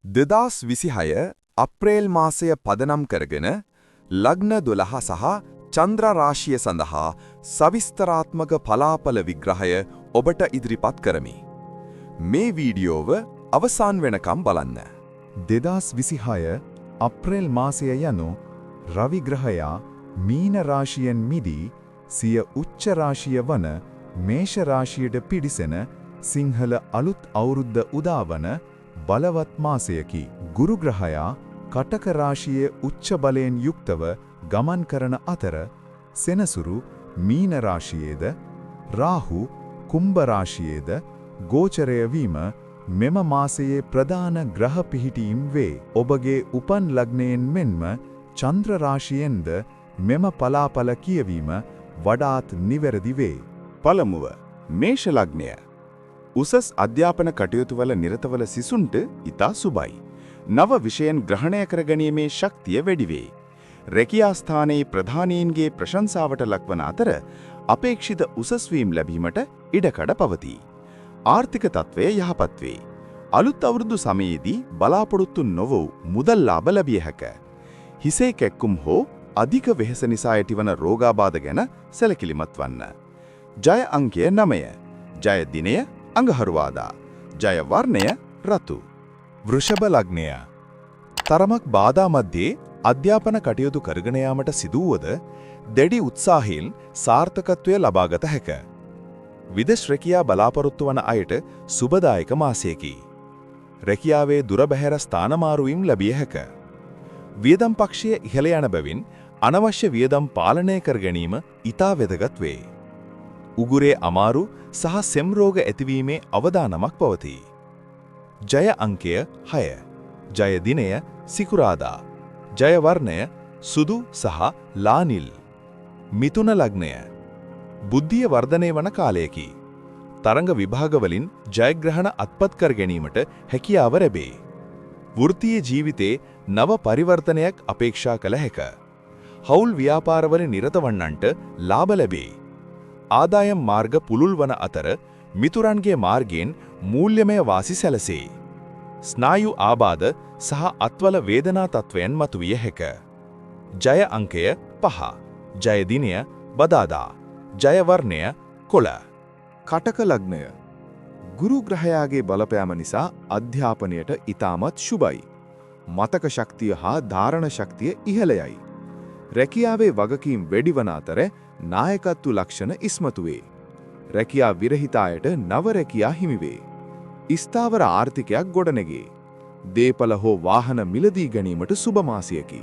2026 අප්‍රේල් මාසය පදනම් කරගෙන ලග්න 12 සහ චන්ද්‍ර රාශිය සඳහා සවිස්තරාත්මක පලාපල විග්‍රහය ඔබට ඉදිරිපත් කරමි. මේ වීඩියෝව අවසන් වෙනකම් බලන්න. 2026 අප්‍රේල් මාසය යනු රවි ග්‍රහයා මීන රාශියෙන් මිදී සිය උච්ච රාශිය වන මේෂ රාශියට පිවිසෙන සිංහල අලුත් අවුරුද්ද උදාවන බලවත් මාසයකි. ගුරු ග්‍රහයා කටක රාශියේ උච්ච බලයෙන් යුක්තව ගමන් කරන අතර සෙනසුරු මීන රාශියේද රාහු කුම්භ රාශියේද ගෝචරය වීම මෙම මාසයේ ප්‍රධාන ග්‍රහ පිහිටීම් වේ. ඔබගේ උපන් ලග්නයෙන් මෙන්ම චන්ද්‍ර රාශියෙන්ද මෙම පලාපල කියවීම වඩාත් නිවැරදි වේ. පළමුව මේෂ ලග්නය. උසස් අධ්‍යාපන කටයුතුවල නිරතවල සිසුන්ට ඉතා සුබයි. නව විෂයන් ග්‍රහණය කර ගැනීමේ ශක්තිය වැඩි වේ. රැකියා ස්ථානයේ ප්‍රධානීන්ගේ ප්‍රශංසාවට ලක්වන අතර අපේක්ෂිත උසස් වීම් ලැබීමට ඉඩකඩ පවතී. ආර්ථික තත්ත්වය යහපත් වේ. අලුත් අවුරුදු සමයේදී බලාපොරොත්තු නොවූ මුදල් ලාභ ලැබිය හැක. හිසේ කැක්කුම් හෝ අධික වෙහෙස නිසා ඇතිවන රෝගාබාධ ගැන සැලකිලිමත් වන්න. ජය අංකය 9. ජය දිනය අඟහරුවාදා. ජය වර්ණය රතු. වෘෂභ ලග්නය. තරමක් බාධා මැද්දේ අධ්‍යාපන කටයුතු කරගෙන යාමට සිදුවුවද දැඩි උත්සාහයෙන් සාර්ථකත්වය ලබාගත හැක. විදේශ රැකියා බලාපොරොත්තු වන අයට සුබදායක මාසයකි. රැකියාවේ දුර බැහැර ස්ථානමාරුවීම් ලැබිය හැක. වියදම් පක්ෂයේ ඉහළ යන බැවින් අනවශ්‍ය වියදම් පාලනය කර ගැනීම ඉතා වැදගත් වේ. උගුරේ අමාරු සහ සෙම් රෝග ඇතිවීමේ අවදානමක් පවතී. ජය අංකය 6. ජය දිනය සිකුරාදා. ජය වර්ණය සුදු සහ ලානිල්. මිථුන ලග්නය. බුද්ධිය වර්ධනය වන කාලයකි. තරඟ විභාගවලින් ජයග්‍රහණ අත්පත් කර ගැනීමට හැකියාව ලැබේ. වෘත්තීය ජීවිතේ නව පරිවර්තනයක් අපේක්ෂා කළ හැක. හවුල් ව්‍යාපාරවල නිරත වන්නන්ට ලාභ ලැබේ. ආදායම් මාර්ග පුළුල් වන අතර මිතුරන්ගේ මාර්ගයෙන් මූල්‍යමය වාසි සැලසේ. ස්නායු ආබාධ සහ අත්වල වේදනා තත්වයන් මතුවිය හැක. ජය අංකය 5. ජය දිනය බදාදා. ජය වර්ණය කොළ. කටක ලග්නය. ගුරු ග්‍රහයාගේ බලපෑම නිසා අධ්‍යාපනයට ඉතාමත් සුබයි. මතක ශක්තිය හා ධාරණ ශක්තිය ඉහළයයි. රැකියාවේ වගකීම් වැඩිවන අතර නායකත්ව ලක්ෂණ ඉස්මතු වේ. රැකියා විරහිත අයට නව රැකියා හිමි වේ. ස්ථාවර ආර්ථිකයක් ගොඩනැගේ. දේපල හෝ වාහන මිලදී ගැනීමට සුබ මාසයකි.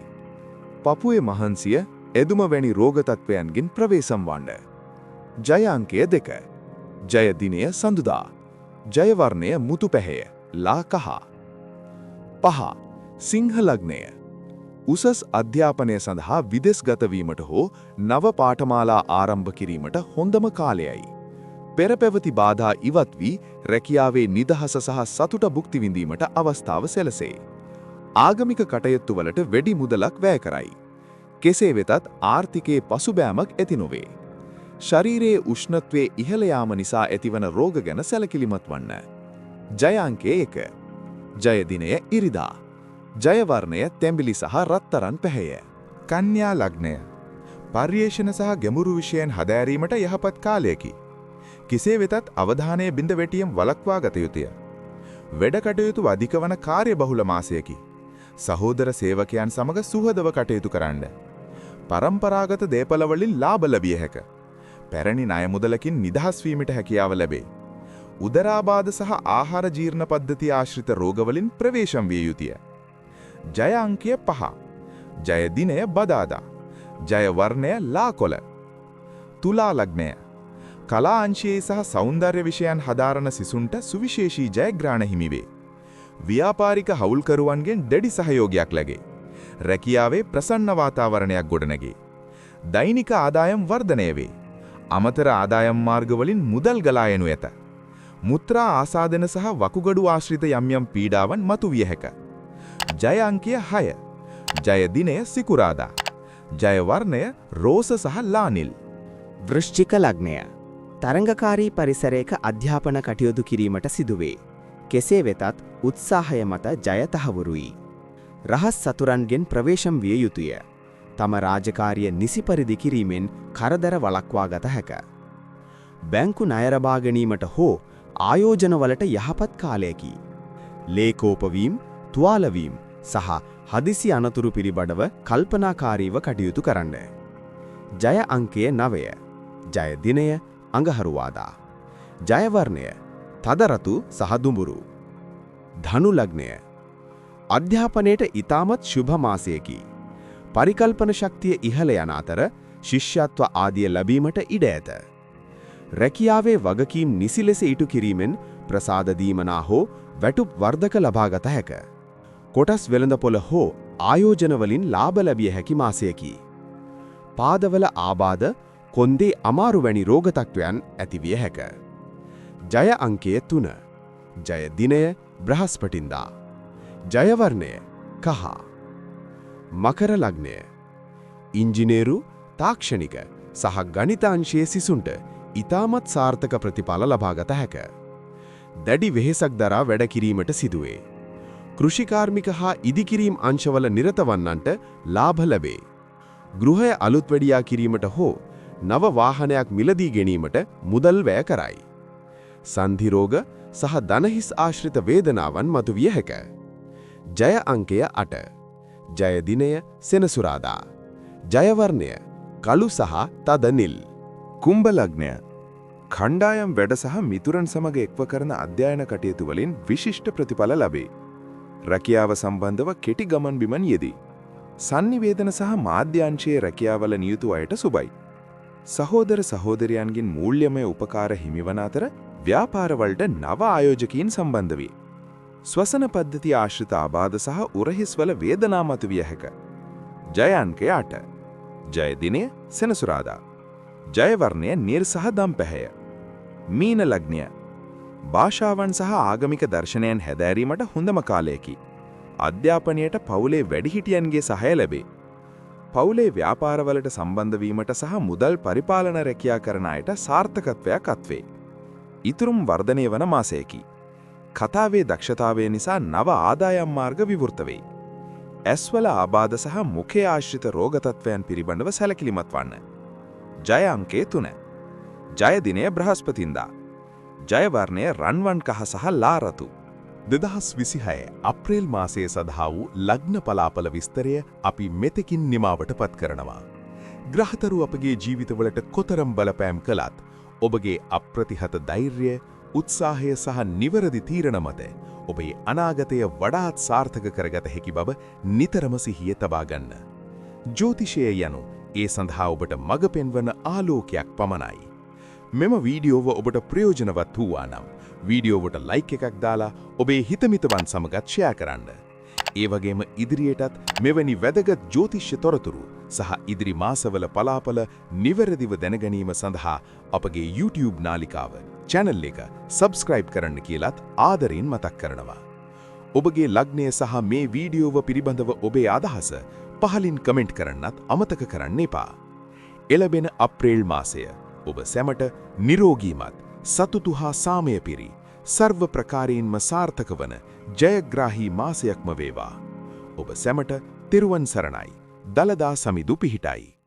පපුවේ මහන්සිය එදුම වැනි රෝග තත්ත්වයන්ගෙන් ප්‍රවේශම් වන්න. ජය අංකය 2. ජය දිනය සඳුදා. ජය වර්ණය මුතු පැහැය ලා කහ. පහ. සිංහ ලග්නය. උසස් අධ්‍යාපනය සඳහා විදේශගත වීමට හෝ නව පාඨමාලා ආරම්භ කිරීමට හොඳම කාලයයි. පෙර පැවති බාධා ඉවත් වී රැකියාවේ නිදහස සහ සතුට භුක්ති විඳීමට අවස්ථාව සැලසේ. ආගමික කටයුතු වලට වැඩි මුදලක් වැය කරයි. කෙසේ වෙතත් ආර්ථිකයේ පසුබෑමක් ඇති නොවේ. ශරීරයේ උෂ්ණත්වයේ ඉහළ යාම නිසා ඇතිවන රෝග ගැන සැලකිලිමත් වන්න. ජය අංකය 1. ජය දිනය ඉරිදා. ජය වර්ණය තැඹිලි සහ රත්තරන් පැහැය. කන්‍යා ලග්නය. පර්යේෂණ සහ ගැඹුරු විෂයන් හදාරීමට යහපත් කාලයකි. කෙසේ වෙතත් අවධානය බිඳ වැටීම් වළක්වා ගත යුතුය. වැඩ කටයුතු අධික වන කාර්යබහුල මාසයකි. සහෝදර සේවකයන් සමග සුහදව කටයුතු කරන්න. පරම්පරාගත දේපල වලින් ලාභ ලැබිය හැක. පැරණි ණය මුදලකින් නිදහස් වීමට හැකියාව ලැබේ. උදරාබාධ සහ ආහාර ජීර්ණ පද්ධතිය ආශ්‍රිත රෝගවලින් ප්‍රවේශම් විය යුතුය. ජය අංකය 5. ජය දිනය බදාදා. ජය වර්ණය ලා කොළ. තුලා ලග්නය. කලා අංශයේ සහ සෞන්දර්ය විෂයන් හදාරන සිසුන්ට සුවිශේෂී ජයග්‍රහණ හිමි වේ. ව්‍යාපාරික හවුල්කරුවන්ගෙන් දැඩි සහයෝගයක් ලැබේ. රැකියාවේ ප්‍රසන්න වාතාවරණයක් ගොඩනැගේ. දෛනික ආදායම් වර්ධනය වේ. අමතර ආදායම් මාර්ගවලින් මුදල් ගලා යනු ඇත. මුත්‍රා ආසාදන සහ වකුගඩු ආශ්‍රිත යම් යම් පීඩාවන් මතුවිය හැක. ජය අංකය 6. ජය දිනය සිකුරාදා. ජය වර්ණය රෝස සහ ලානිල්. වෘශ්චික ලග්නය. තරංගකාරී පරිසරයක අධ්‍යාපන කටයුතු කිරීමට සිදුවේ. කෙසේ වෙතත් උත්සාහය මත ජය තහවුරුයි. රහස් සතුරන්ගෙන් ප්‍රවේශම් විය යුතුය. තම රාජකාරිය නිසි පරිදි කිරීමෙන් කරදර වළක්වා ගත හැක. බැංකු ණය ලබා ගැනීමට හෝ ආයෝජනවලට යහපත් කාලයකි. ලේකෝපවීම්, තුවාලවීම් සහ හදිසි අනතුරු පිළිබඳව කල්පනාකාරීව කටයුතු කරන්න. ජය අංකය 9. ජය දිනය අඟහරුවාදා. ජය වර්ණය තදරතු සහ දුඹුරු. ධනු ලග්නය අධ්‍යාපනයට ඉතාමත් ශුභ මාසයකි. පරිකල්පන ශක්තිය ඉහළ යන අතර ශිෂ්‍යත්ව ආදිය ලැබීමට ඉඩ ඇත. රැකියාවේ වගකීම් නිසි ලෙස ඉටු කිරීමෙන් ප්‍රසාද දීමනා හෝ වැටුප් වර්ධක ලබාගත හැක. කොටස් වෙළඳපොළ හෝ ආයෝජන වලින් ලාභ ලැබිය හැකි මාසයකි. පාදවල ආබාධ, කොන්දේ අමාරු වැනි රෝග තත්ත්වයන් ඇතිවිය හැක. ජය අංකය 3. ජය දිනය බ්‍රහස්පතින්දා. ජය වර්ණය කහ. මකර ලග්නය ඉංජිනේරු, තාක්ෂණික සහ ගණිතාංශයේ සිසුන්ට ඉතාමත් සාර්ථක ප්‍රතිඵල ලබාගත හැක. දැඩි වෙහෙසක් දරා වැඩ කිරීමට සිදුවේ. කෘෂිකාර්මික හා ඉදිකිරීම් අංශවල නිරත වන්නන්ට ලාභ ලැබේ. ගෘහය අලුත් වැඩියා කිරීමට හෝ නව වාහනයක් මිලදී ගැනීමට මුදල් වැය කරයි. සන්ධි රෝග සහ දනහිස් ආශ්‍රිත වේදනාවන් මතුවිය හැක. ජය අංකය 8. ජය දිනය සෙනසුරාදා. ජය වර්ණය කළු සහ තද නිල්. කුම්භ ලග්නය ඛණ්ඩායම් වැඩ සහ මිතුරන් සමග එක්ව කරන අධ්‍යයන කටයුතු වලින් විශිෂ්ට ප්‍රතිඵල ලැබේ. රැකියාව සම්බන්ධව කෙටි ගමන් බිමන් යෙදී. sannivedana සහ මාධ්‍යාංශයේ රැකියාවල නියුතු අයට සුබයි. සහෝදර සහෝදරයන්ගෙන් මූල්‍යමය උපකාර හිමිවන අතර ව්‍යාපාරවලට නව ආයෝජකයින් සම්බන්ධ වේ. ස්වසන පද්ධති ආශ්‍රිත ආබාධ සහ උරහිස්වල වේදනා මතුවිය හැක. ජය අංකය 8. ජය දිනය සෙනසුරාදා. ජය වර්ණය නිල් සහ දම් පැහැය. මීන ලග්නය භාෂාවන් සහ ආගමික දර්ශනයන් හැදෑරීමට හොඳම කාලයකි. අධ්‍යාපනයට පවුලේ වැඩිහිටියන්ගේ සහාය ලැබේ. පවුලේ ව්‍යාපාරවලට සම්බන්ධ වීමට සහ මුදල් පරිපාලන රැකියා කරන අයට සාර්ථකත්වයක් අත්වේ. ඉතුරුම් වර්ධනය වන මාසයකි. කතාවේ දක්ෂතාවය නිසා නව ආදායම් මාර්ග විවෘත වේ. ඇස්වල ආබාධ සහ මුඛයේ ආශ්‍රිත රෝග තත්ත්වයන් පිළිබඳව සැලකිලිමත් වන්න. ජය අංකය 3. ජය දිනය බ්‍රහස්පතින්දා. ජය වර්ණය රන්වන් කහ සහ ලා රතු. 2026 අප්‍රේල් මාසයේ සඳහා වූ ලග්න පලාපල විස්තරය අපි මෙතෙකින් නිමාවට පත් කරනවා. ග්‍රහතරු අපගේ ජීවිතවලට කොතරම් බලපෑම් කළත් ඔබගේ අප්‍රතිහත ධෛර්යය, උත්සාහය සහ නිවැරදි තීරණ මත ඔබේ අනාගතය වඩාත් සාර්ථක කරගත හැකි බව නිතරම සිහියේ තබා ගන්න. ජ්‍යොතිෂය යනු ඒ සඳහා ඔබට මඟ පෙන්වන ආලෝකයක් පමණයි. මෙම වීඩියෝව ඔබට ප්‍රයෝජනවත් වූවා නම් වීඩියෝවට ලයික් එකක් දාලා ඔබේ හිතමිතවන් සමගත් ෂෙයා කරන්න. ඒ වගේම ඉදිරියටත් මෙවැනි වැදගත් ජ්‍යොතිෂ්‍ය තොරතුරු සහ ඉදිරි මාසවල පලාපල නිවැරදිව දැනගැනීම සඳහා අපගේ YouTube නාලිකාව channel එක subscribe කරන්න කියලත් ආදරයෙන් මතක් කරනවා. ඔබගේ ලග්නය සහ මේ වීඩියෝව පිළිබඳව ඔබේ අදහස පහලින් කමෙන්ට් කරන්නත් අමතක කරන්න එපා. එළබෙන අප්‍රේල් මාසය ඔබ සැමට නිරෝගීමත් සතුටු හා සාමය පිරි සර්ව ප්‍රකාරයෙන්ම සාර්ථක වන ජයග්‍රාහී මාසයක්ම වේවා. ඔබ සැමට තෙරුවන් සරණයි. දලදා සමිඳු පිහිටයි.